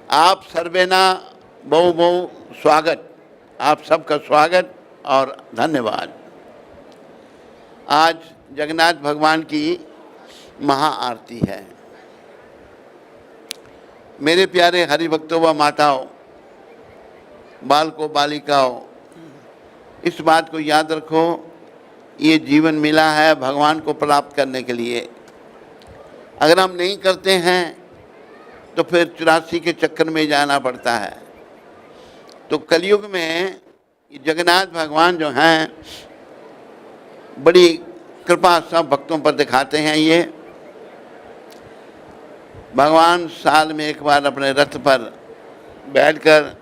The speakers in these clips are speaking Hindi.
आप सर्वेना बहु बहु स्वागत, आप सबका स्वागत और धन्यवाद। आज जगन्नाथ भगवान की महाआरती है। मेरे प्यारे हरिभक्तों व माताओं, बालकों बालिकाओं, इस बात को याद रखो, ये जीवन मिला है भगवान को प्राप्त करने के लिए। अगर हम नहीं करते हैं तो फिर 84 के चक्कर में जाना पड़ता है। तो कलयुग में जगन्नाथ भगवान जो हैं बड़ी कृपा सब भक्तों पर दिखाते हैं। ये भगवान साल में एक बार अपने रथ पर बैठकर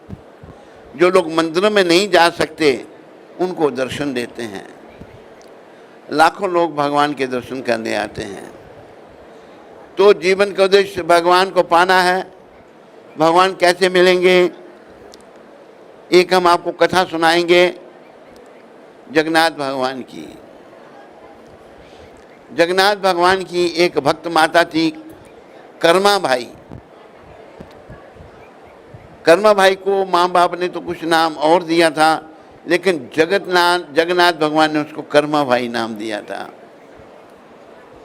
जो लोग मंदिरों में नहीं जा सकते उनको दर्शन देते हैं। लाखों लोग भगवान के दर्शन करने आते हैं। तो जीवन का उद्देश्य भगवान को पाना है। भगवान कैसे मिलेंगे, एक हम आपको कथा सुनाएंगे जगन्नाथ भगवान की। जगन्नाथ भगवान की एक भक्त माता थी, कर्मा भाई। कर्मा भाई को माँ बाप ने तो कुछ नाम और दिया था, लेकिन जगन्नाथ भगवान ने उसको कर्मा भाई नाम दिया था।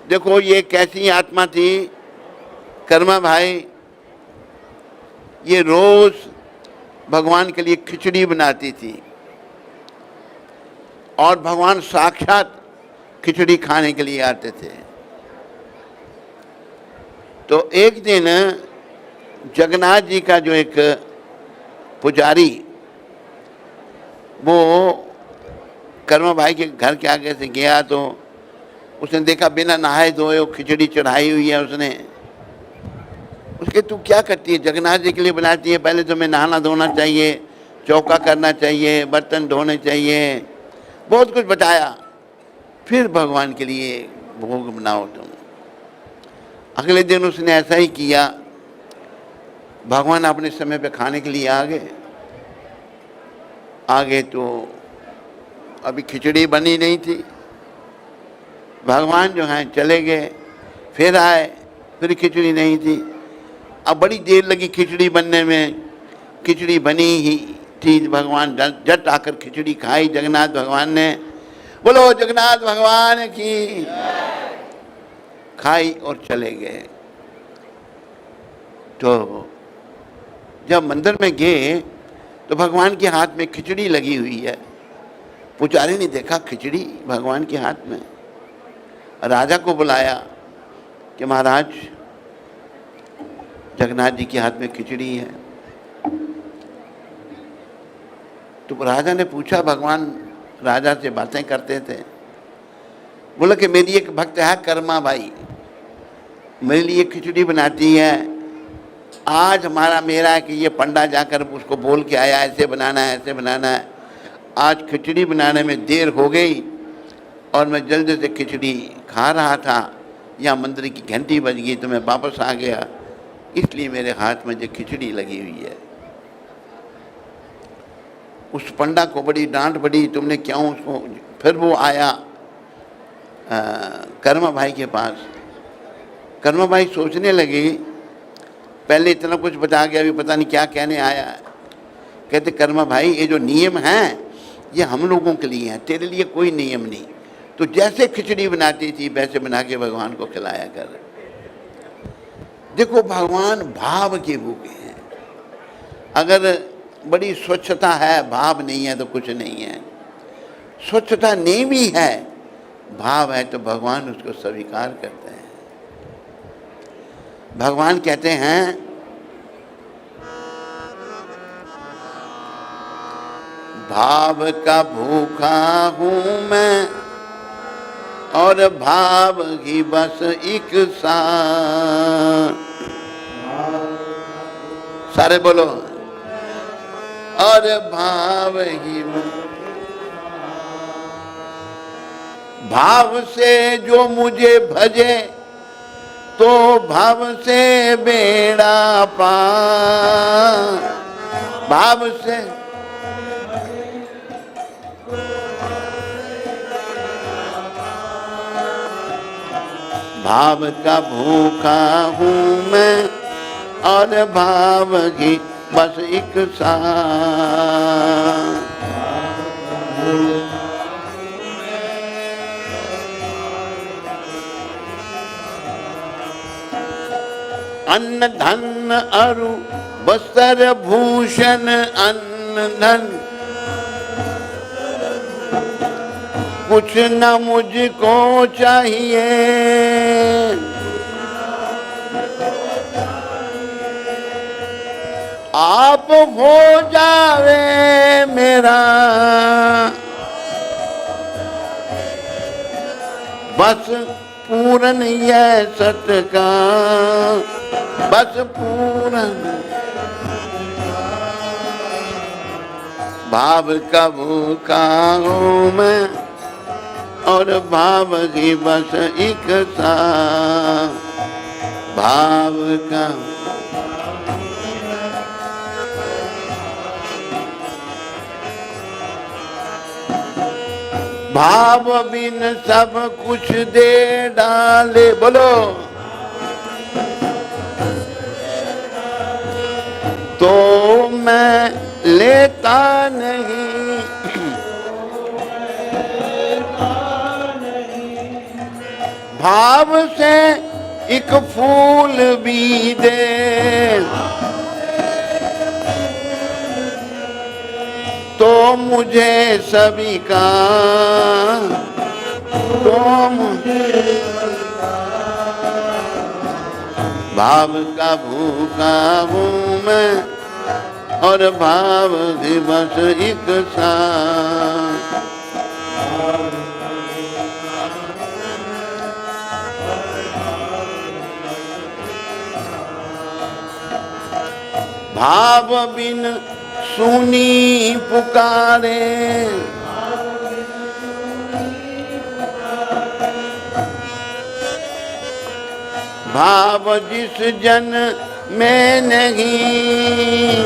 देखो ये कैसी आत्मा थी कर्मा भाई। ये रोज भगवान के लिए खिचड़ी बनाती थी और भगवान साक्षात खिचड़ी खाने के लिए आते थे। तो एक दिन जगन्नाथ जी का जो एक पुजारी वो कर्मा भाई के घर के आगे से गया तो उसने देखा बिना नहाए धोए खिचड़ी चढ़ाई हुई है। उसने उसके तू क्या करती है, जगन्नाथ जी के लिए बनाती है, पहले तुम्हें नहाना धोना चाहिए, चौका करना चाहिए, बर्तन धोने चाहिए, बहुत कुछ बताया। फिर भगवान के लिए भोग बनाओ तुम। अगले दिन उसने ऐसा ही किया। भगवान अपने समय पे खाने के लिए आ गए तो अभी खिचड़ी बनी नहीं थी। भगवान जो हैं चले गए, फिर आए, फिर खिचड़ी नहीं थी। अब बड़ी देर लगी खिचड़ी बनने में। खिचड़ी बनी ही थी, भगवान झट आकर खिचड़ी खाई जगन्नाथ भगवान ने। बोलो जगन्नाथ भगवान की। खाई और चले गए। तो जब मंदिर में गए तो भगवान के हाथ में खिचड़ी लगी हुई है। पुजारी ने देखा खिचड़ी भगवान के हाथ में। राजा को बुलाया कि महाराज जगन्नाथ जी के हाथ में खिचड़ी है। तो राजा ने पूछा, भगवान राजा से बातें करते थे। बोला कि मेरी एक भक्त है कर्मा भाई, मेरे लिए खिचड़ी बनाती है। आज मेरा है कि ये पंडा जाकर उसको बोल के आया ऐसे बनाना है, ऐसे बनाना है। आज खिचड़ी बनाने में देर हो गई और मैं जल्दी से खिचड़ी खा रहा था, यहाँ मंदिर की घंटी बज गई तो मैं वापस आ गया, इसलिए मेरे हाथ में जो खिचड़ी लगी हुई है। उस पंडा को बड़ी डांट पड़ी, तुमने क्यों उसको। फिर वो आया कर्मा भाई के पास। कर्मा भाई सोचने लगे, पहले इतना कुछ बता गया, अभी पता नहीं क्या कहने आया है। कहते कर्मा भाई ये जो नियम हैं ये हम लोगों के लिए हैं, तेरे लिए कोई नियम नहीं। तो जैसे खिचड़ी बनाती थी वैसे बना के भगवान को खिलाया कर। देखो भगवान भाव के भूखे हैं। अगर बड़ी स्वच्छता है, भाव नहीं है तो कुछ नहीं है। स्वच्छता नहीं भी है, भाव है तो भगवान उसको स्वीकार करते हैं। भगवान कहते हैं भाव का भूखा हूं मैं और भाव ही बस एक साथ। सारे बोलो, और भाव ही भाव से जो मुझे भजे तो भाव से बेड़ा पार। भाव से भाव का भूखा हूँ मैं और भाव की बस एक साथ। अन्न धन अरु वस्त्र भूषण, अन्न धन कुछ न मुझको चाहिए, आप हो जावे मेरा बस पूरन यह सत का, बस पूरन भाव का भूखा हूँ मैं और भाव की बस एक सा, भाव का भाव बिन सब कुछ दे डाले। बोलो तो मैं लेता नहीं, भाव से एक फूल भी दे तो मुझे सभी का, तो भाव का भूखा हूँ मैं और भाव की बस एक साथ। भाव बिन सुनी पुकारे, भाव जिस जन में नहीं,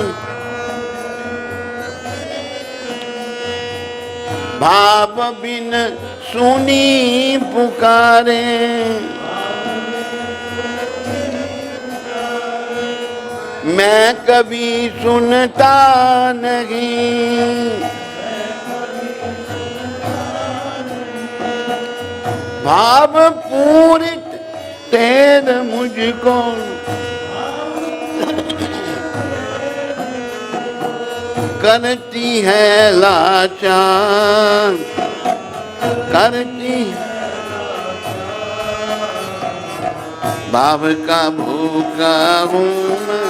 भाव बिन सुनी पुकारे, मैं कभी सुनता नहीं, भाव पूरित तेर मुझको, करती है लाचार, करती भाव का भूखा हूँ मैं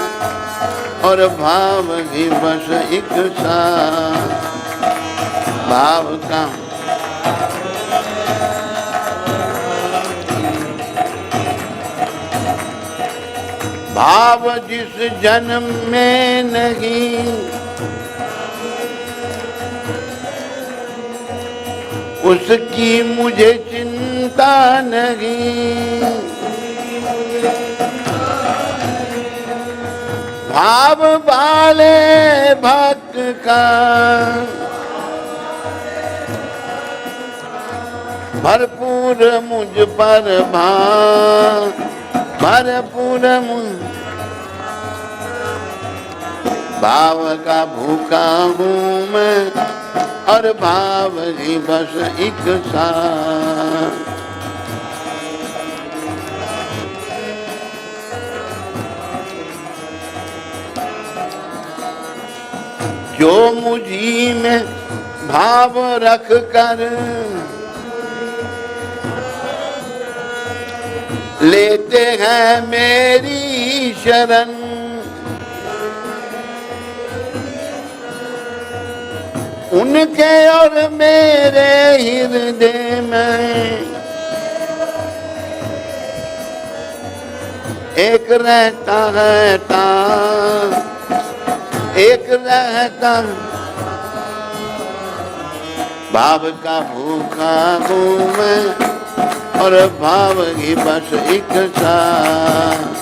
और भाव की बस एक साथ, भाव का भाव जिस जन्म में नहीं, उसकी मुझे चिंता नहीं, भाव वाले भक्त का भरपूर मुझ पर भरपूर भाव का भूखा हूँ मैं और भाव ही बस एक साथ। जो मुझी में भाव रख कर लेते हैं मेरी शरण, उनके और मेरे हृदय में एक रहता है तार, एक रहता भाव का भूखा हूँ मैं और भाव ही बस एक साथ।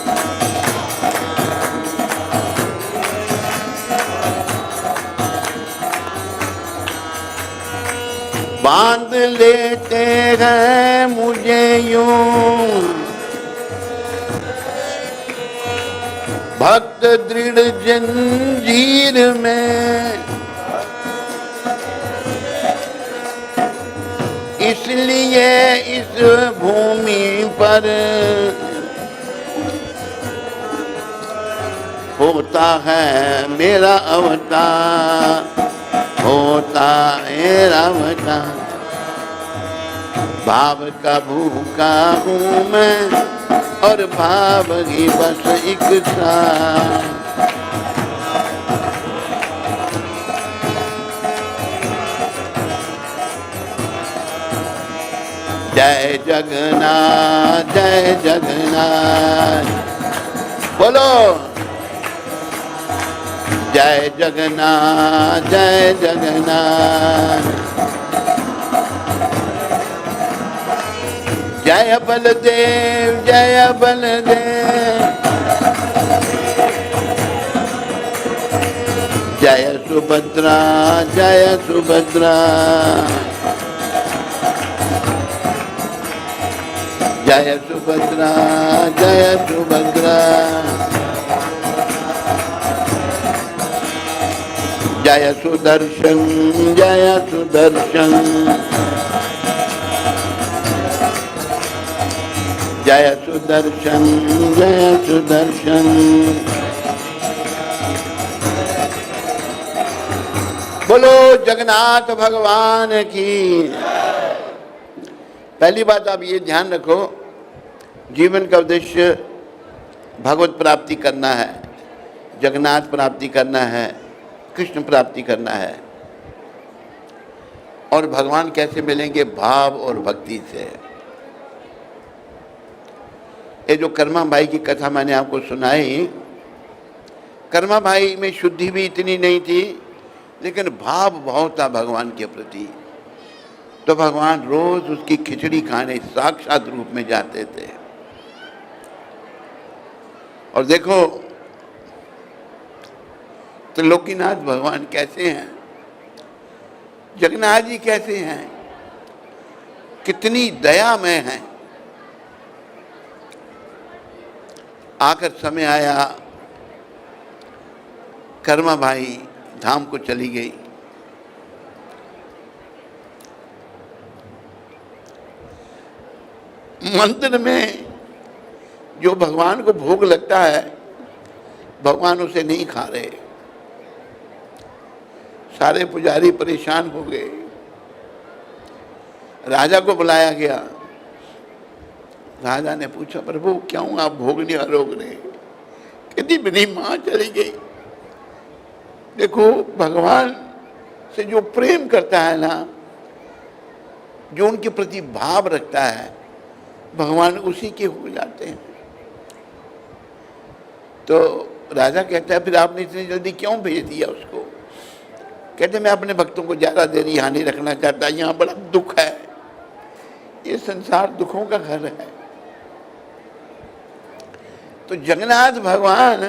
बांध लेते हैं मुझे यूं भक्त दृढ़ जंजीर में, इसलिए इस भूमि पर होता है मेरा अवतार, होता है अवतार। भाव का भूखा हूँ मैं और भाव ही बस एक साथ। जय जगन्नाथ जय जगन्नाथ, बोलो जय जगन्नाथ जय जगन्नाथ। जय बलदेव जय बलदेव, जय सुभद्रा जय सुभद्रा, जय सुभद्रा जय सुभद्रा। जय सुदर्शन जय सुदर्शन, जय सुदर्शन जय सुदर्शन। बोलो जगन्नाथ भगवान की। पहली बात आप ये ध्यान रखो, जीवन का उद्देश्य भगवत प्राप्ति करना है, जगन्नाथ प्राप्ति करना है, कृष्ण प्राप्ति करना है। और भगवान कैसे मिलेंगे? भाव और भक्ति से। ये जो कर्मा भाई की कथा मैंने आपको सुनाई, कर्मा भाई में शुद्धि भी इतनी नहीं थी, लेकिन भाव बहुत था भगवान के प्रति। तो भगवान रोज उसकी खिचड़ी खाने साक्षात रूप में जाते थे। और देखो त्रिलोकीनाथ भगवान कैसे हैं, जगन्नाथ जी कैसे हैं, कितनी दयामय हैं। आकर समय आया, कर्मा भाई धाम को चली गई। मंदिर में जो भगवान को भोग लगता है, भगवान उसे नहीं खा रहे। सारे पुजारी परेशान हो गए। राजा को बुलाया गया। राजा ने पूछा, प्रभु क्यों आप भोग नहीं रोक रहे? कहती मेरी माँ चली गई। देखो भगवान से जो प्रेम करता है ना, जो उनके प्रति भाव रखता है, भगवान उसी के हो जाते हैं। तो राजा कहता है फिर आपने इतनी जल्दी क्यों भेज दिया उसको? कहते मैं अपने भक्तों को ज्यादा देर यहाँ नहीं रखना चाहता, यहाँ बड़ा दुख है, ये संसार दुखों का घर है। तो जगन्नाथ भगवान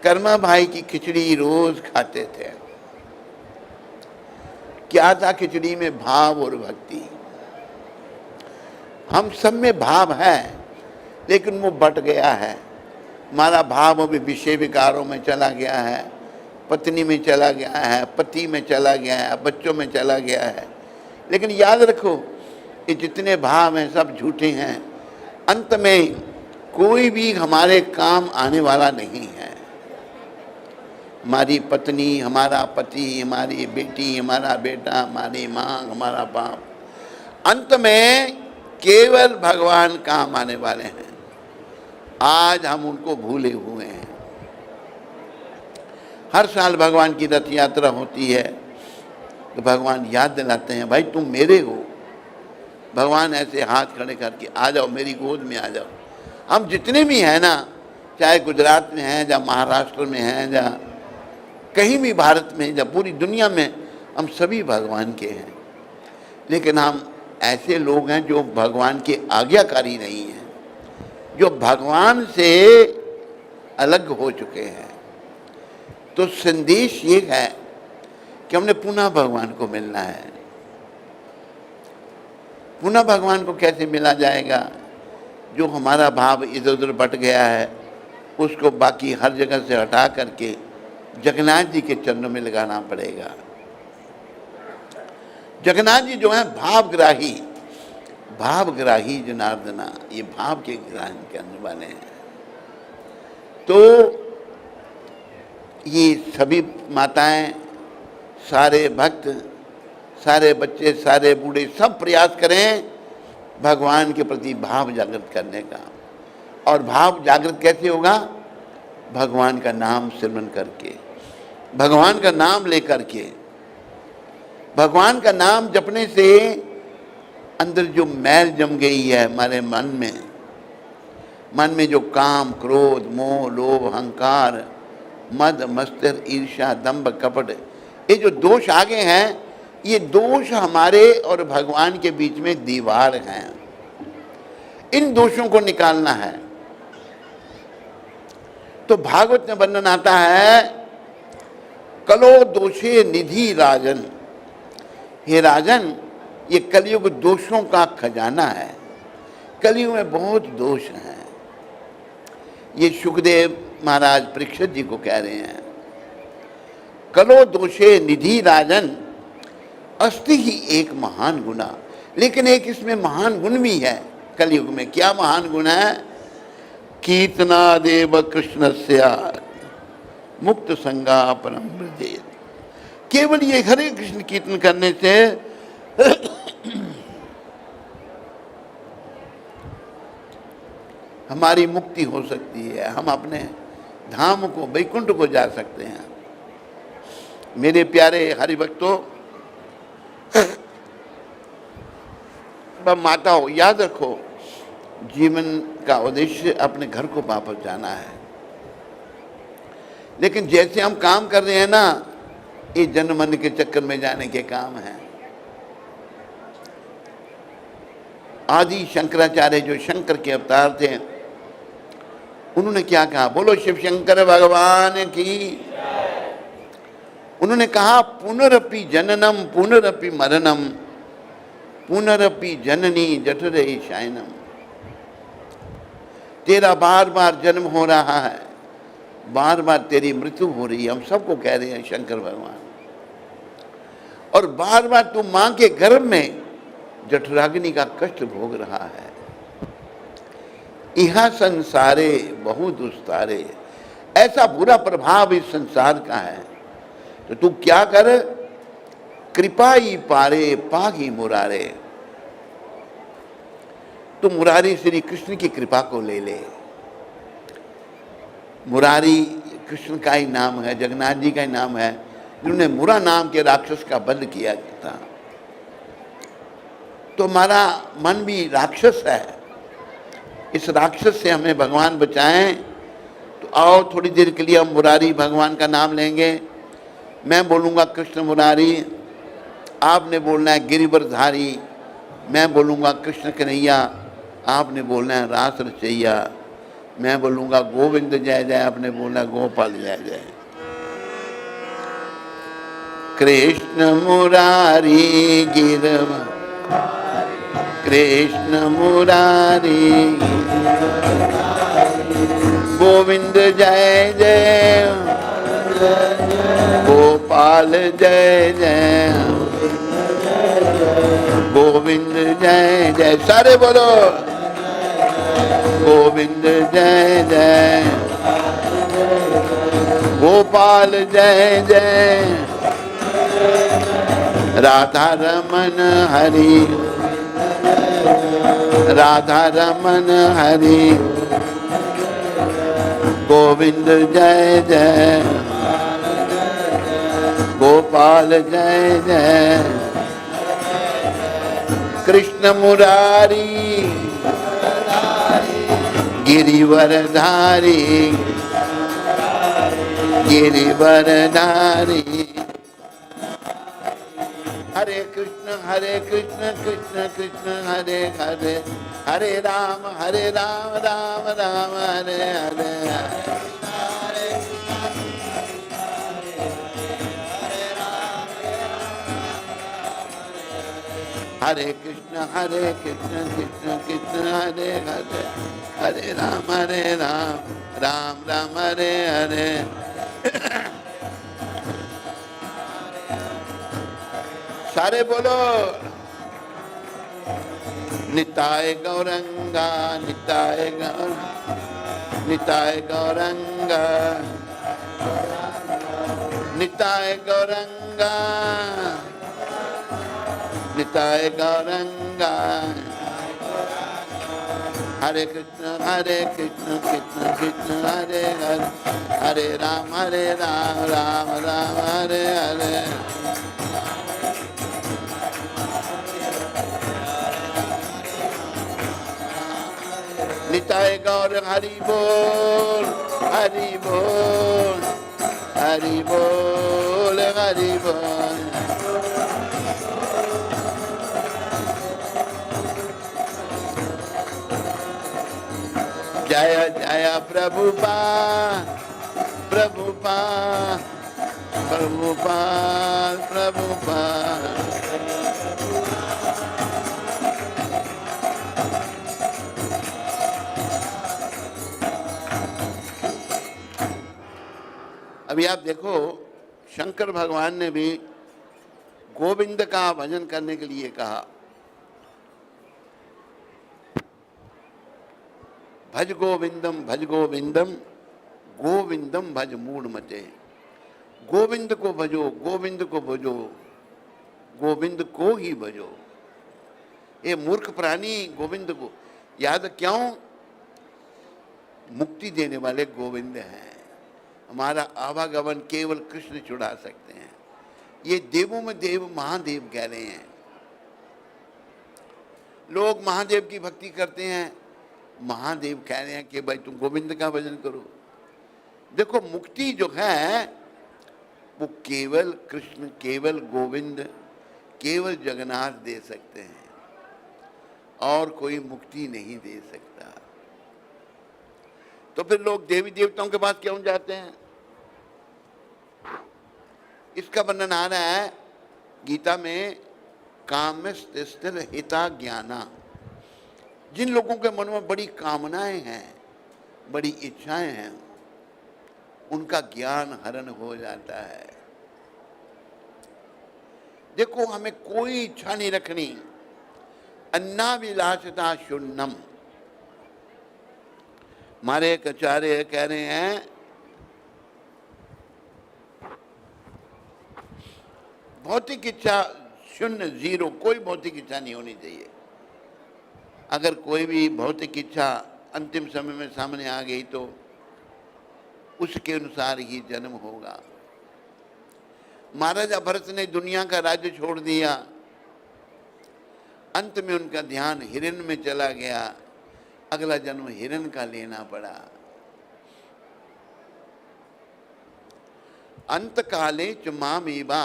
कर्मा भाई की खिचड़ी रोज खाते थे। क्या था खिचड़ी में? भाव और भक्ति। हम सब में भाव है, लेकिन वो बट गया है। हमारा भाव अभी विषय विकारों में चला गया है, पत्नी में चला गया है, पति में चला गया है, बच्चों में चला गया है। लेकिन याद रखो, ये जितने भाव हैं सब झूठे हैं। अंत में कोई भी हमारे काम आने वाला नहीं है। हमारी पत्नी, हमारा पति, हमारी बेटी, हमारा बेटा, हमारी माँ, हमारा बाप, अंत में केवल भगवान काम आने वाले हैं। आज हम उनको भूले हुए हैं। हर साल भगवान की रथ यात्रा होती है तो भगवान याद दिलाते हैं, भाई तुम मेरे हो। भगवान ऐसे हाथ खड़े करके, आ जाओ मेरी गोद में आ जाओ। हम जितने भी हैं ना, चाहे गुजरात में हैं, या महाराष्ट्र में हैं, या कहीं भी भारत में, या पूरी दुनिया में, हम सभी भगवान के हैं। लेकिन हम ऐसे लोग हैं जो भगवान के आज्ञाकारी नहीं हैं, जो भगवान से अलग हो चुके हैं। तो संदेश ये है कि हमने पुनः भगवान को मिलना है। पुनः भगवान को कैसे मिला जाएगा? जो हमारा भाव इधर उधर बट गया है, उसको बाकी हर जगह से हटा करके जगन्नाथ जी के चरणों में लगाना पड़ेगा। जगन्नाथ जी जो है भावग्राही, भावग्राही जनार्दना, ये भाव के ग्रहण करने वाले हैं। तो ये सभी माताएं, सारे भक्त, सारे बच्चे, सारे बूढ़े सब प्रयास करें भगवान के प्रति भाव जागृत करने का। और भाव जागृत कैसे होगा? भगवान का नाम सिमरन करके, भगवान का नाम लेकर के। भगवान का नाम जपने से अंदर जो मैल जम गई है हमारे मन में जो काम, क्रोध, मोह, लोभ, अहंकार, मद, मत्सर, ईर्ष्या, दंभ, कपट, ये जो दोष आ गए हैं, ये दोष हमारे और भगवान के बीच में दीवार हैं। इन दोषों को निकालना है। तो भागवत में वर्णन आता है, कलो दोषे निधि राजन। हे राजन, ये कलयुग दोषों का खजाना है। कलयुग में बहुत दोष हैं। ये सुखदेव महाराज परीक्षित जी को कह रहे हैं, कलो दोषे निधि राजन अस्ति ही एक महान गुना। लेकिन एक इसमें महान गुण भी है कलयुग में। क्या महान गुण है? कीर्तनादेव कृष्णस्य मुक्त संगा परम व्रजेत। केवल ये हरे कृष्ण कीर्तन करने से हमारी मुक्ति हो सकती है। हम अपने धाम को, वैकुंठ को जा सकते हैं। मेरे प्यारे हरिभक्तों, माता हो, याद रखो, जीवन का उद्देश्य अपने घर को वापस जाना है। लेकिन जैसे हम काम कर रहे हैं ना, ये जन मन के चक्कर में जाने के काम है। आदि शंकराचार्य जो शंकर के अवतार थे, उन्होंने क्या कहा? बोलो शिव शंकर भगवान की। उन्होंने कहा, पुनरपि जननम पुनरपि मरणम पुनरपि जननी जठरे शयनम। तेरा बार बार जन्म हो रहा है, बार बार तेरी मृत्यु हो रही है। हम सबको कह रहे हैं शंकर भगवान। और बार बार तू मां के गर्भ में जठराग्नि का कष्ट भोग रहा है। यह संसारे बहु दुस्तारे, ऐसा बुरा प्रभाव इस संसार का है। तो तू क्या कर? कृपाई पारे पागी मुरारे। तो मुरारी श्री कृष्ण की कृपा को ले ले। मुरारी कृष्ण का ही नाम है, जगन्नाथ जी का ही नाम है, जिन्होंने मुरा नाम के राक्षस का वध किया था। तो हमारा मन भी राक्षस है। इस राक्षस से हमें भगवान बचाएं। तो आओ थोड़ी देर के लिए हम मुरारी भगवान का नाम लेंगे। मैं बोलूँगा कृष्ण मुरारी, आपने बोलना है गिरिवरधारी। मैं बोलूँगा कृष्ण कन्हैया, आपने बोलना है रास रचैया। मैं बोलूँगा गोविंद जय जय, आपने बोलना है गोपाल जय जय। कृष्ण मुरारी गिरवा, कृष्ण मुरारी गोविंद जय जय, गोपाल जय जय, गोविंद जय जय। सारे बोलो गोविंद जय जय, गोपाल जय जय, राधा रमन हरि, राधा रमन हरि, गोविंद जय जय, गोपाल जय जय, कृष्ण मुरारी गिरिवरधारी, गिरिवरधारी। हरे कृष्ण कृष्ण कृष्ण हरे हरे, हरे राम राम राम हरे हरे। हरे कृष्ण कृष्ण कृष्ण हरे हरे, हरे राम राम राम हरे हरे। सारे बोलो निताय गौरंगा निताय गौर निताय गौरंगा निताय गौरंगा निताय गौरंगा। हरे कृष्ण कृष्ण कृष्ण हरे हरे हरे राम राम राम हरे हरे। निताय गौर हरि बोल हरि बोल हरि बोल हरि बोल। जय जय प्रभुपाद प्रभुपाद प्रभुपाद प्रभुपाद। अभी आप देखो शंकर भगवान ने भी गोविंद का भजन करने के लिए कहा। भज गोविंदम गोविंदम भज मूढ़ मते। गोविंद को भजो गोविंद को भजो गोविंद को ही भजो। ये मूर्ख प्राणी गोविंद को याद क्यों? मुक्ति देने वाले गोविंद हैं। हमारा आवागमन केवल कृष्ण छुड़ा सकते हैं। ये देवों में देव महादेव कह रहे हैं। लोग महादेव की भक्ति करते हैं, महादेव कह रहे हैं कि भाई तुम गोविंद का भजन करो। देखो मुक्ति जो है वो केवल कृष्ण केवल गोविंद केवल जगन्नाथ दे सकते हैं और कोई मुक्ति नहीं दे सकता। तो फिर लोग देवी देवताओं के पास क्यों जाते हैं? इसका वर्णन आ रहा है गीता में, काम स्थिर हिता ज्ञाना। जिन लोगों के मन में बड़ी कामनाएं हैं बड़ी इच्छाएं हैं उनका ज्ञान हरण हो जाता है। देखो हमें कोई इच्छा नहीं रखनी। अन्नाभिलाषिता शून्यम। हमारे एक आचार्य कह रहे हैं भौतिक इच्छा शून्य, जीरो, कोई भौतिक इच्छा नहीं होनी चाहिए। अगर कोई भी भौतिक इच्छा अंतिम समय में सामने आ गई तो उसके अनुसार ही जन्म होगा। महाराजा भरत ने दुनिया का राज्य छोड़ दिया, अंत में उनका ध्यान हिरण में चला गया, अगला जन्म हिरण का लेना पड़ा। अंत काले च मामेवा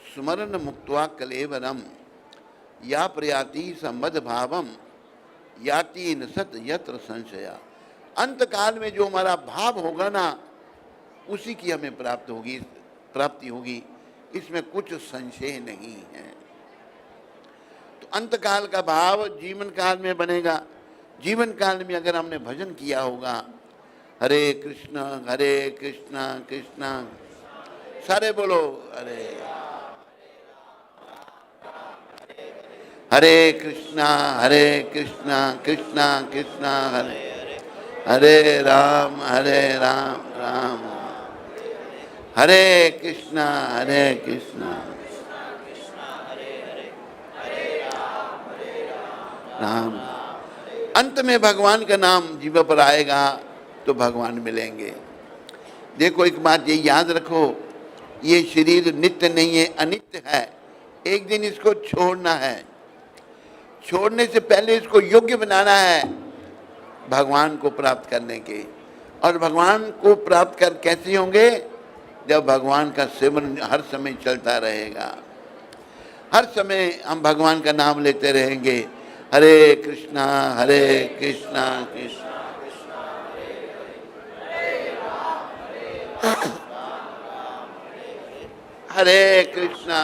सुमरन मुक्त्वा कलेवरम या प्रयाति सम्मद भावम याति न सत यत्र संशया। अंत काल में जो हमारा भाव होगा ना उसी की हमें प्राप्ति होगी, इसमें कुछ संशय नहीं है। तो अंत काल का भाव जीवन काल में बनेगा। जीवन काल में अगर हमने भजन किया होगा हरे कृष्ण कृष्ण, सारे बोलो हरे कृष्णा कृष्ण कृष्ण हरे राम राम हरे कृष्णा राम। अंत में भगवान का नाम जीव पर आएगा तो भगवान मिलेंगे। देखो एक बात ये याद रखो, ये शरीर नित्य नहीं है, अनित्य है। एक दिन इसको छोड़ना है। छोड़ने से पहले इसको योग्य बनाना है भगवान को प्राप्त करने के। और भगवान को प्राप्त कर कैसे होंगे? जब भगवान का सिमरन हर समय चलता रहेगा। हर समय हम भगवान का नाम लेते रहेंगे, हरे कृष्णा कृष्ण हरे कृष्णा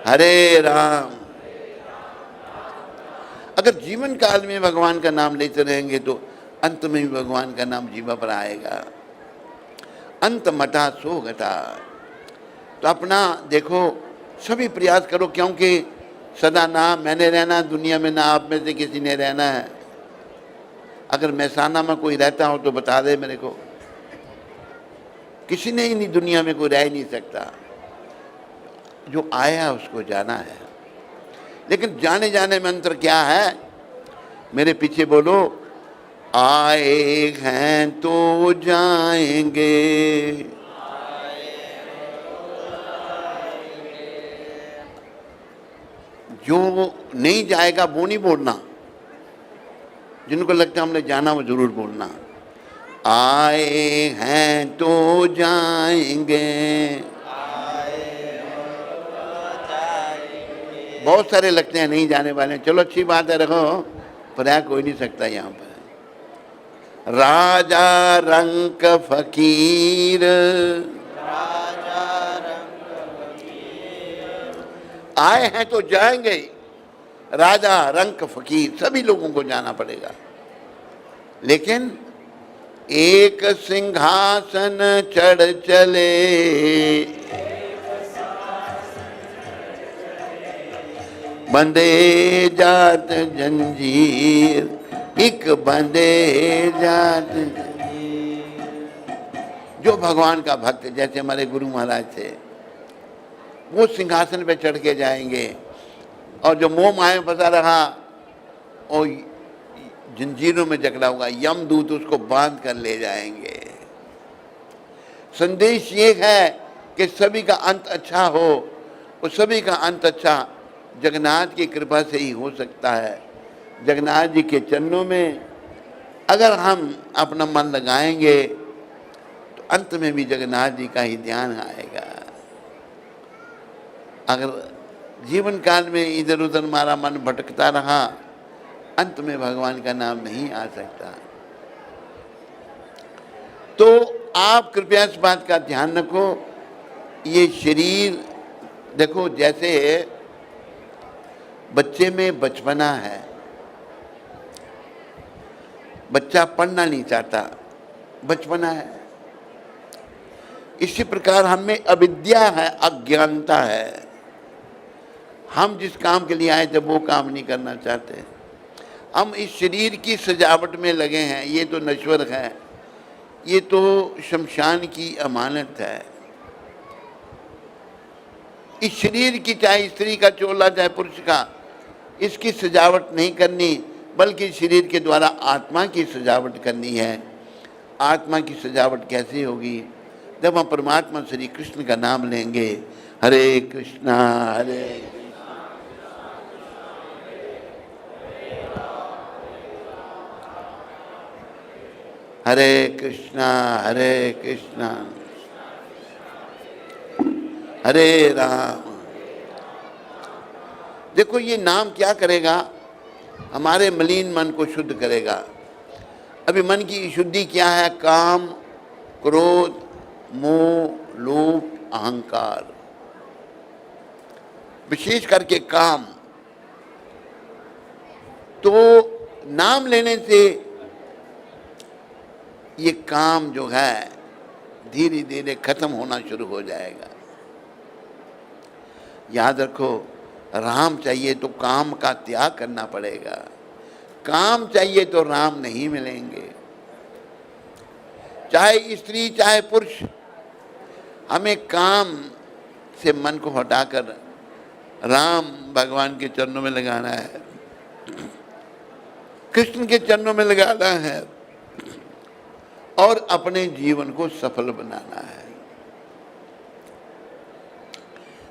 हरे राम अगर जीवन काल में भगवान का नाम लेते रहेंगे तो अंत में भी भगवान का नाम जीवा पर आएगा। अंत मटा सो घटा। तो अपना देखो, सभी प्रयास करो, क्योंकि सदा ना मैंने रहना दुनिया में, ना आप में से किसी ने रहना है। अगर मैसाना में कोई रहता हो तो बता दे मेरे को। किसी ने ही नहीं, दुनिया में कोई रह ही नहीं सकता। जो आया उसको जाना है। लेकिन जाने जाने में अंतर क्या है? मेरे पीछे बोलो, आए हैं तो जाएंगे। जो नहीं जाएगा वो नहीं बोलना, जिनको लगता है हमने जाना वो जरूर बोलना। आए हैं तो जाएंगे। बहुत सारे लगते हैं नहीं जाने वाले। चलो अच्छी बात है, रखो, पर कोई नहीं सकता यहाँ पर। राजा रंक फकीर, आए हैं तो जाएंगे। राजा रंक फकीर सभी लोगों को जाना पड़ेगा, लेकिन एक सिंहासन चढ़ चले, बंदे जात जंजीर, एक बंदे जात जंजीर। जो भगवान का भक्त, जैसे हमारे गुरु महाराज थे, वो सिंहासन पे चढ़ के जाएंगे, और जो मोह माया में फंसा रहा और जंजीरों में जकड़ा होगा, यमदूत उसको बांध कर ले जाएंगे। संदेश ये है कि सभी का अंत अच्छा हो, और सभी का अंत अच्छा जगन्नाथ की कृपा से ही हो सकता है। जगन्नाथ जी के चरणों में अगर हम अपना मन लगाएंगे तो अंत में भी जगन्नाथ जी का ही ध्यान आएगा। अगर जीवन काल में इधर उधर हमारा मन भटकता रहा, अंत में भगवान का नाम नहीं आ सकता। तो आप कृपया इस बात का ध्यान रखो। ये शरीर देखो, जैसे बच्चे में बचपना है, बच्चा पढ़ना नहीं चाहता, बचपना है। इसी प्रकार हमें अविद्या है, अज्ञानता है। हम जिस काम के लिए आए थे वो काम नहीं करना चाहते। हम इस शरीर की सजावट में लगे हैं। ये तो नश्वर है, ये तो शमशान की अमानत है। इस शरीर की, चाहे स्त्री का चोला चाहे पुरुष का, इसकी सजावट नहीं करनी, बल्कि शरीर के द्वारा आत्मा की सजावट करनी है। आत्मा की सजावट कैसे होगी? जब हम परमात्मा श्री कृष्ण का नाम लेंगे, हरे कृष्णा हरे हरे कृष्णा हरे कृष्णा हरे राम। देखो ये नाम क्या करेगा? हमारे मलिन मन को शुद्ध करेगा। अभी मन की शुद्धि क्या है? काम, क्रोध, मोह, लोभ, अहंकार, विशेष करके काम। तो नाम लेने से ये काम जो है धीरे धीरे खत्म होना शुरू हो जाएगा। याद रखो, राम चाहिए तो काम का त्याग करना पड़ेगा। काम चाहिए तो राम नहीं मिलेंगे। चाहे स्त्री चाहे पुरुष, हमें काम से मन को हटाकर राम भगवान के चरणों में लगाना है, कृष्ण के चरणों में लगाना है, और अपने जीवन को सफल बनाना है।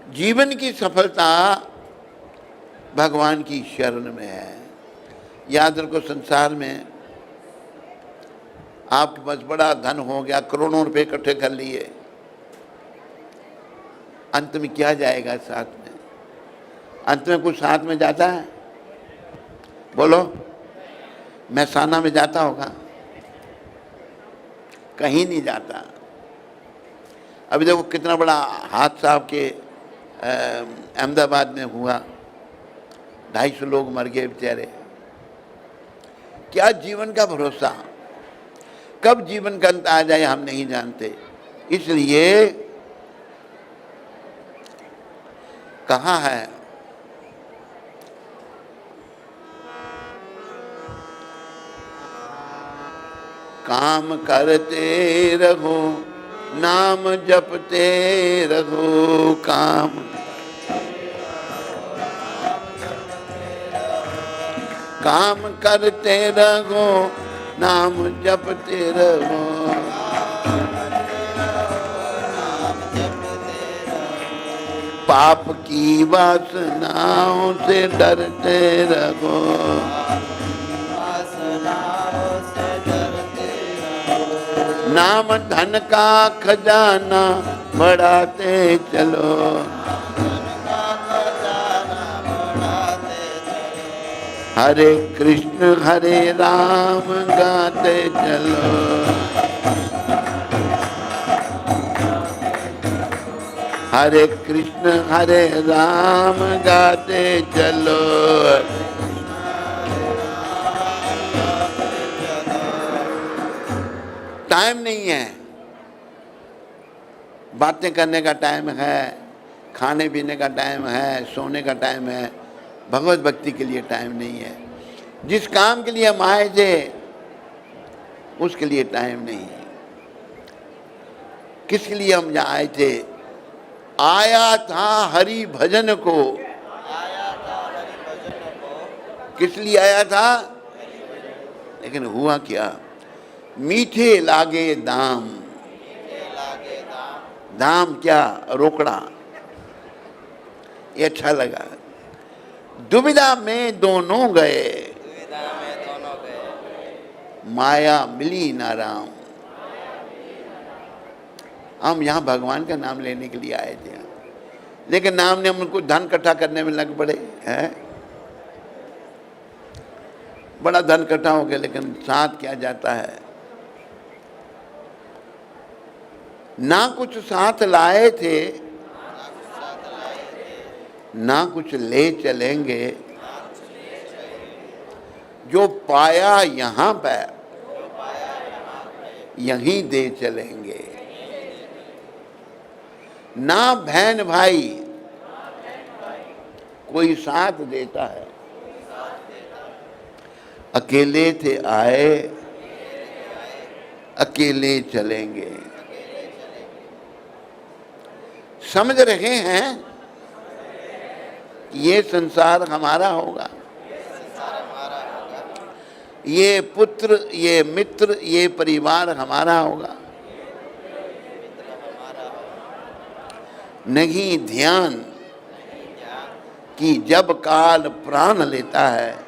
जीवन की सफलता भगवान की शरण में है। याद रखो, संसार में आपके पास बड़ा धन हो गया, करोड़ों रुपए इकट्ठे कर लिए, अंत में क्या जाएगा साथ में? अंत में कुछ साथ में जाता है? बोलो, मैसाना में जाता होगा? कहीं नहीं जाता। अभी देखो कितना बड़ा हादसा आपके अहमदाबाद में हुआ, 250 लोग मर गए बेचारे। क्या जीवन का भरोसा, कब जीवन का अंत आ जाए हम नहीं जानते। इसलिए कहा है काम करते रहो नाम जपते रहो, काम करते रहो नाम जपते रहो, पाप की वासनाओं से डरते रहो, नाम धन का खजाना बढ़ाते चलो, हरे कृष्ण हरे राम गाते चलो, हरे कृष्ण हरे राम गाते चलो। टाइम नहीं है, बातें करने का टाइम है, खाने पीने का टाइम है, सोने का टाइम है, भगवत भक्ति के लिए टाइम नहीं है। जिस काम के लिए हम आए थे उसके लिए टाइम नहीं है। किसके लिए हम यहाँ आए थे? आया था हरि भजन को। किस लिए आया था? लेकिन हुआ क्या? मीठे लागे दाम। दाम क्या? रोकड़ा। ये अच्छा लगा। दुविधा में दोनों गए, माया मिली ना राम। हम यहाँ भगवान का नाम लेने के लिए आए थे, लेकिन नाम ने हमको धन इकट्ठा करने में लग पड़े हैं। बड़ा धन इकट्ठा हो गया, लेकिन साथ क्या जाता है? ना कुछ साथ लाए थे, ना कुछ ले चलेंगे, जो पाया यहाँ पे यहीं दे चलेंगे। ना बहन भाई कोई साथ देता है, अकेले थे आए, अकेले चलेंगे। समझ रहे हैं ये संसार हमारा होगा, ये पुत्र, ये मित्र, ये परिवार हमारा होगा। नहीं ध्यान कि जब काल प्राण लेता है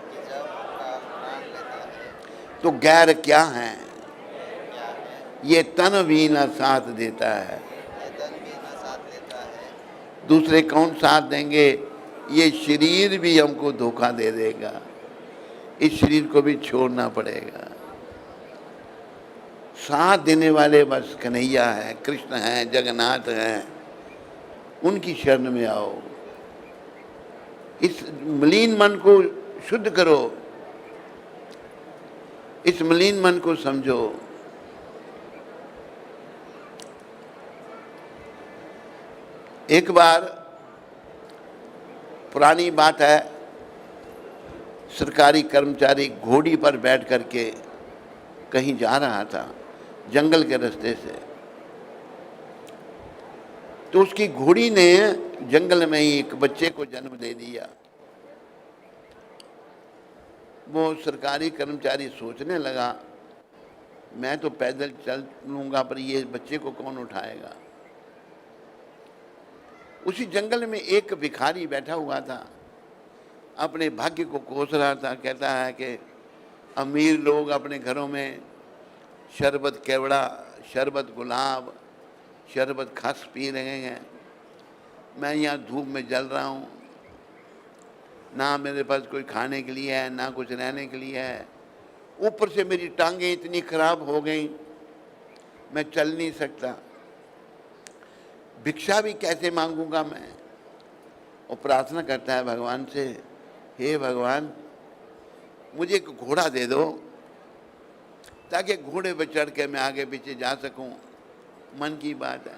तो गैर क्या है? ये तन भी न साथ देता है। दूसरे कौन साथ देंगे? ये शरीर भी हमको धोखा दे देगा। इस शरीर को भी छोड़ना पड़ेगा। साथ देने वाले बस कन्हैया है, कृष्ण है, जगन्नाथ है, उनकी शरण में आओ। इस मलिन मन को शुद्ध करो, इस मलिन मन को समझो। एक बार पुरानी बात है, सरकारी कर्मचारी घोड़ी पर बैठ करके कहीं जा रहा था जंगल के रास्ते से, तो उसकी घोड़ी ने जंगल में ही एक बच्चे को जन्म दे दिया। वो सरकारी कर्मचारी सोचने लगा, मैं तो पैदल चल लूँगा, पर ये बच्चे को कौन उठाएगा। उसी जंगल में एक भिखारी बैठा हुआ था, अपने भाग्य को कोस रहा था। कहता है कि अमीर लोग अपने घरों में शरबत केवड़ा, शरबत गुलाब, शरबत खस पी रहे हैं, मैं यहाँ धूप में जल रहा हूँ, ना मेरे पास कोई खाने के लिए है, ना कुछ रहने के लिए है, ऊपर से मेरी टांगें इतनी खराब हो गई, मैं चल नहीं सकता, भिक्षा भी कैसे मांगूंगा मैं। और प्रार्थना करता है भगवान से, हे भगवान मुझे एक घोड़ा दे दो, ताकि घोड़े पर चढ़ के मैं आगे पीछे जा सकूं। मन की बात है।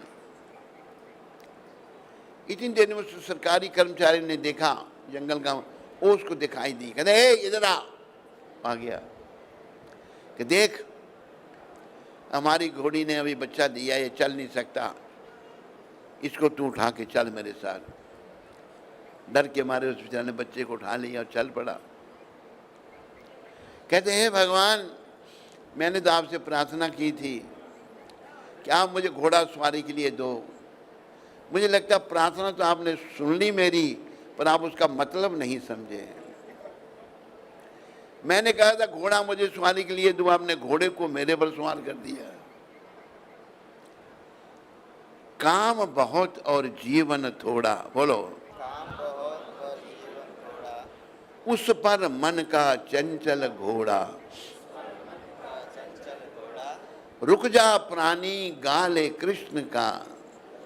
इतनी देर में उस सरकारी कर्मचारी ने देखा जंगल का, वो उसको दिखाई दी, कहते ए इधर आ गया कि देख हमारी घोड़ी ने अभी बच्चा दिया, ये चल नहीं सकता, इसको तू उठा के चल मेरे साथ। डर के मारे उस बेचारे ने बच्चे को उठा लिया और चल पड़ा। कहते हैं भगवान, मैंने तो आपसे प्रार्थना की थी कि आप मुझे घोड़ा सवारी के लिए दो। मुझे लगता है प्रार्थना तो आपने सुन ली मेरी, पर आप उसका मतलब नहीं समझे। मैंने कहा था घोड़ा मुझे सवारी के लिए दो, आपने घोड़े को मेरे पर सवार कर दिया। काम बहुत और जीवन थोड़ा, बोलो काम बहुत और जीवन थोड़ा, उस पर मन का चंचल घोड़ा। चंचल घोड़ा, रुक जा प्राणी गाले कृष्ण का,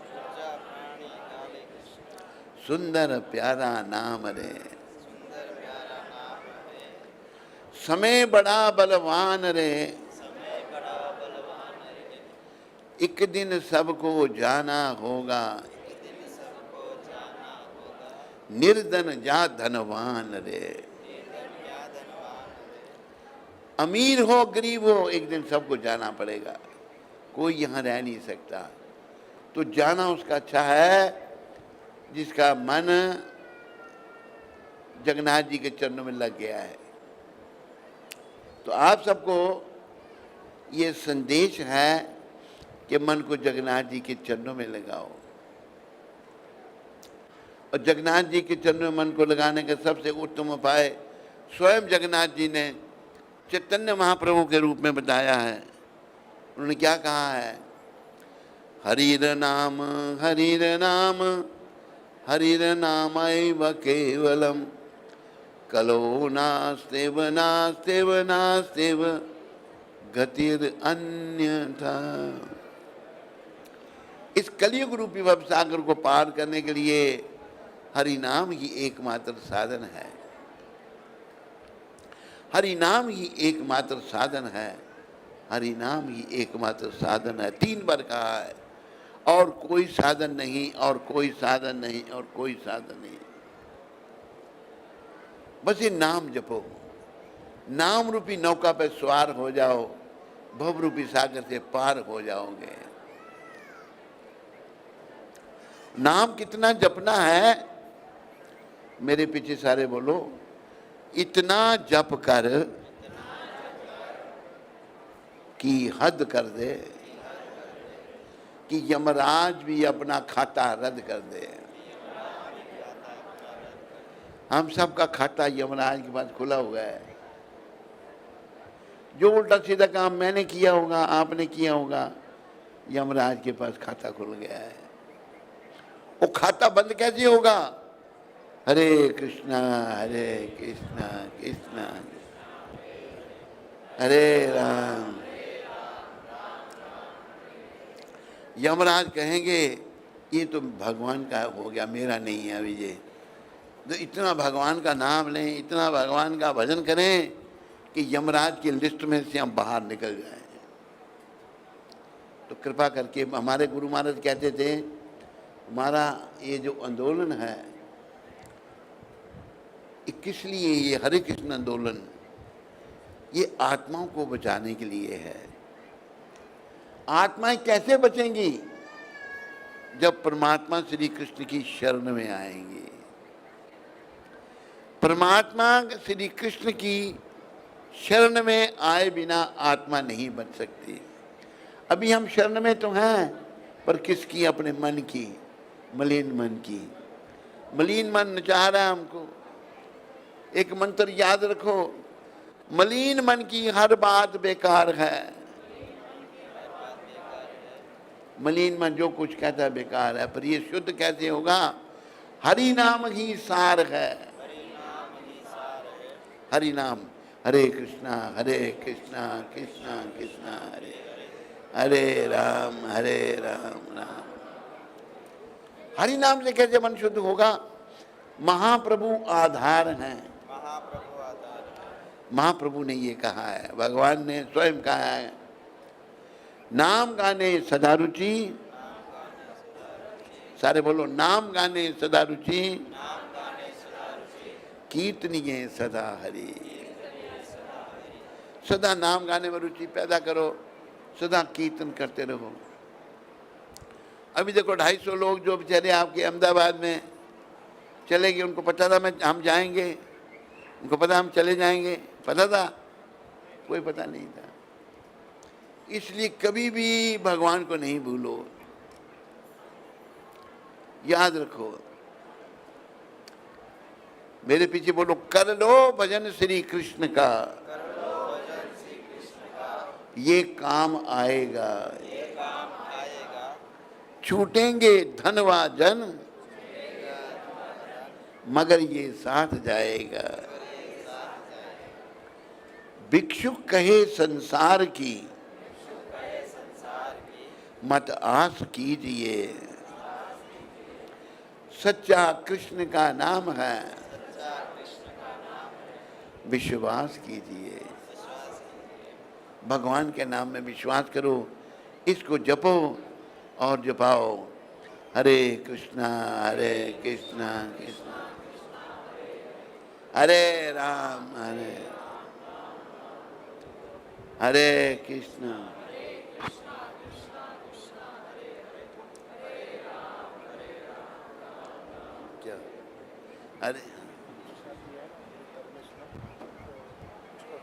जा प्राणी गाले कृष्ण, सुंदर प्यारा नाम रे। सुंदर प्यारा नाम है। समय बड़ा बलवान रे, समय बड़ा बलवान है। एक दिन सबको जाना होगा, एक दिन सबको जाना होगा। निर्धन जा धनवान रे। निर्धन या धनवान है। अमीर हो गरीब हो, एक दिन सबको जाना पड़ेगा, कोई यहाँ रह नहीं सकता। तो जाना उसका अच्छा है जिसका मन जगन्नाथ जी के चरणों में लग गया है। तो आप सबको ये संदेश है कि मन को जगन्नाथ जी के चरणों में लगाओ। और जगन्नाथ जी के चरणों में मन को लगाने का सबसे उत्तम उपाय स्वयं जगन्नाथ जी ने चैतन्य महाप्रभु के रूप में बताया है। उन्होंने क्या कहा है? हरिर नाम हरिर नाम हरिर नामैव केवलम, कलो नास्तेव नास्तेव नास्तेव गतिर अन्यथा। इस कलयुग रूपी भवसागर को पार करने के लिए हरि नाम ही एकमात्र साधन है। हरि नाम ही एकमात्र साधन है। हरि नाम ही एकमात्र साधन है। 3 बार कहा है, और कोई साधन नहीं, और कोई साधन नहीं, और कोई साधन नहीं। बस ये नाम जपो, नाम रूपी नौका पे सवार हो जाओ, भव रूपी सागर से पार हो जाओगे। नाम कितना जपना है? मेरे पीछे सारे बोलो, इतना जप कर कि हद कर दे, कि यमराज भी अपना खाता रद्द कर दे। हम सबका खाता यमराज के पास खुला हुआ है। जो उल्टा सीधा काम मैंने किया होगा, आपने किया होगा, यमराज के पास खाता खुल गया है। वो खाता बंद कैसे होगा? हरे कृष्णा कृष्णा हरे राम। यमराज कहेंगे ये तो भगवान का हो गया, मेरा नहीं है अभी ये। तो इतना भगवान का नाम लें, इतना भगवान का भजन करें कि यमराज की लिस्ट में से हम बाहर निकल जाएं। तो कृपा करके हमारे गुरु महाराज कहते थे, हमारा ये जो आंदोलन है, किस लिए? ये हरे कृष्ण आंदोलन ये आत्माओं को बचाने के लिए है। आत्माएं कैसे बचेंगी? जब परमात्मा श्री कृष्ण की शरण में आएंगी। परमात्मा श्री कृष्ण की शरण में आए बिना आत्मा नहीं बच सकती। अभी हम शरण में तो हैं, पर किसकी? अपने मन की, मलिन मन की। मलिन मन नचा रहा है हमको। एक मंत्र याद रखो, मलिन मन की हर बात बेकार है। मलिन मन जो कुछ कहता है बेकार है, पर ये शुद्ध कैसे होगा? हरि नाम ही सार है। हरि नाम, हरे कृष्णा कृष्णा कृष्णा हरे हरे राम राम। हरि नाम से कैसे मन शुद्ध होगा? महाप्रभु आधार हैं। महाप्रभु आधार है। महाप्रभु ने ये कहा है, भगवान ने स्वयं कहा है, नाम गाने सदा रुचि, सारे बोलो, नाम गाने सदा रुचि, कीर्तनीय सदा हरि। सदा नाम गाने में रुचि पैदा करो, सदा कीर्तन करते रहो। अभी देखो 250 लोग जो बेचारे आपके अहमदाबाद में चले गए, उनको पता था हम जाएंगे, उनको पता हम चले जाएंगे, पता था? कोई पता नहीं था। इसलिए कभी भी भगवान को नहीं भूलो, याद रखो। मेरे पीछे बोलो, कर लो भजन श्री कृष्ण का, ये काम आएगा, छूटेंगे धन व जन, मगर ये साथ जाएगा। भिक्षुक कहे संसार की, मत आस कीजिए, सच्चा कृष्ण का नाम है, विश्वास कीजिए। भगवान के नाम में विश्वास करो, इसको जपो और जपाओ। हरे कृष्णा कृष्णा हरे राम हरे कृष्णा। क्या? अरे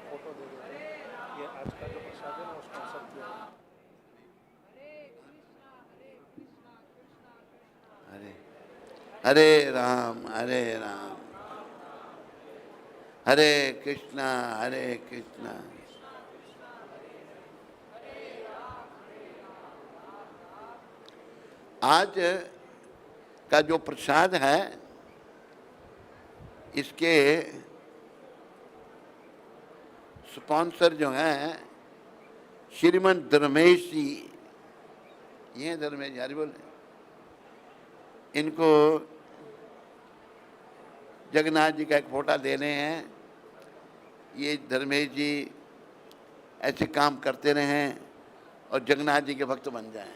फोटो दे देते हैं, ये आज का जो प्रसाद है ना उसका सब किया हरे हरे राम हरे कृष्णा आज का जो प्रसाद है, इसके स्पॉन्सर जो हैं श्रीमन धर्मेश जी, ये धर्मेश यार बोले, इनको जगन्नाथ जी का एक फोटा दे रहे हैं। ये धर्मेश जी ऐसे काम करते रहें और जगन्नाथ जी के भक्त बन जाएं।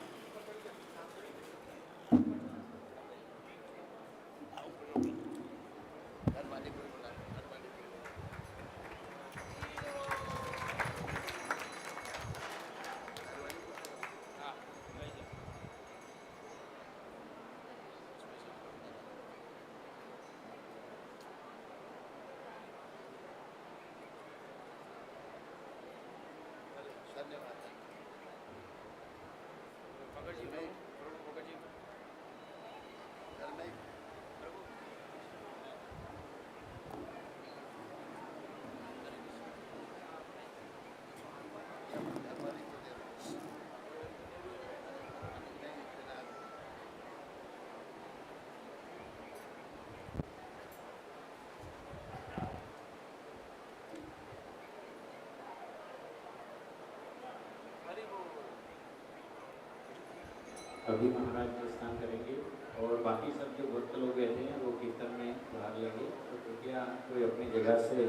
अभी महाराज प्रस्थान करेंगे और बाकी सब जो भक्त लोग बैठे हैं वो कीर्तन में भाग लेंगे। तो कृपया कोई अपनी जगह से